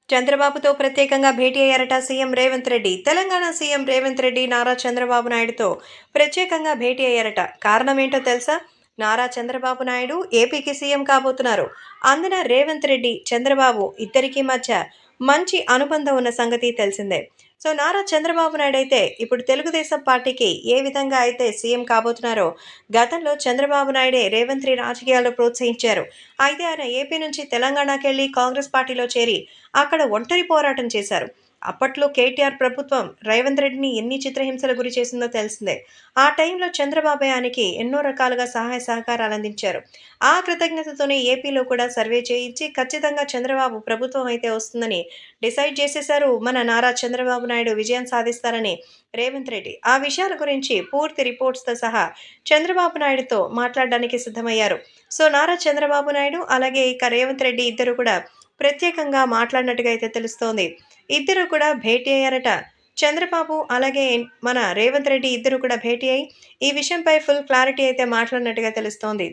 చంద్రబాబుతో ప్రత్యేకంగా భేటీ అయ్యారట CM Revanth Reddy. Telangana CM Revanth Reddy Nara Chandrababu నాయుడుతో ప్రత్యేకంగా భేటీ అయ్యారట. కారణమేంటో తెలుసా? నారా చంద్రబాబు నాయుడు ఏపీకి సీఎం కాబోతున్నారు. అందున రేవంత్ రెడ్డి, చంద్రబాబు ఇద్దరికీ మధ్య మంచి అనుబంధం ఉన్న సంగతి తెలిసిందే. సో నారా చంద్రబాబు నాయుడు అయితే ఇప్పుడు తెలుగుదేశం పార్టీకి ఏ విధంగా అయితే సీఎం కాబోతున్నారో, గతంలో చంద్రబాబు నాయుడే రేవంత్ రెడ్డి రాజకీయాల్లో ప్రోత్సహించారు. అయితే ఆయన ఏపీ నుంచి తెలంగాణకెళ్లి కాంగ్రెస్ పార్టీలో చేరి అక్కడ ఒంటరి పోరాటం చేశారు. అప్పట్లో కేటీఆర్ ప్రభుత్వం రేవంత్ రెడ్డిని ఎన్ని చిత్రహింసల గురి చేసిందో తెలిసిందే. ఆ టైంలో చంద్రబాబు ఆయనకి ఎన్నో రకాలుగా సహాయ సహకారాలు అందించారు. ఆ కృతజ్ఞతతోనే ఏపీలో కూడా సర్వే చేయించి ఖచ్చితంగా చంద్రబాబు ప్రభుత్వం అయితే వస్తుందని డిసైడ్ చేసేశారు. మన నారా చంద్రబాబు నాయుడు విజయం సాధిస్తారని రేవంత్ రెడ్డి. ఆ విషయాల గురించి పూర్తి రిపోర్ట్స్తో సహా చంద్రబాబు నాయుడుతో మాట్లాడడానికి సిద్ధమయ్యారు. సో నారా చంద్రబాబు నాయుడు అలాగే ఇక రేవంత్ రెడ్డి ఇద్దరు కూడా ప్రత్యేకంగా మాట్లాడినట్టుగా అయితే తెలుస్తోంది. ఇద్దరు కూడా భేటీ అయ్యారట. చంద్రబాబు అలాగే మన రేవంత్ రెడ్డి ఇద్దరు కూడా భేటీ అయ్యి ఈ విషయంపై ఫుల్ క్లారిటీ అయితే మాట్లాడినట్టుగా తెలుస్తోంది.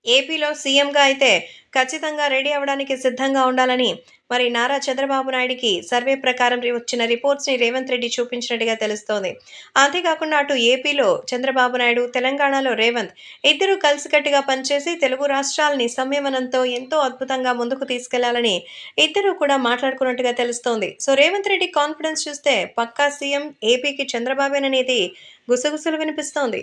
ఏపీలో సీఎంగా అయితే ఖచ్చితంగా రెడీ అవ్వడానికి సిద్ధంగా ఉండాలని మరి నారా చంద్రబాబు నాయుడికి సర్వే ప్రకారం వచ్చిన రిపోర్ట్స్ని రేవంత్ రెడ్డి చూపించినట్టుగా తెలుస్తోంది. అంతేకాకుండా అటు ఏపీలో చంద్రబాబు నాయుడు, తెలంగాణలో రేవంత్ ఇద్దరూ కలిసికట్టుగా పనిచేసి తెలుగు రాష్ట్రాలని సంయమనంతో ఎంతో అద్భుతంగా ముందుకు తీసుకెళ్లాలని ఇద్దరూ కూడా మాట్లాడుకున్నట్టుగా తెలుస్తోంది. సో రేవంత్ రెడ్డి కాన్ఫిడెన్స్ చూస్తే పక్కా సీఎం ఏపీకి చంద్రబాబేననేది గుసగుసలు వినిపిస్తోంది.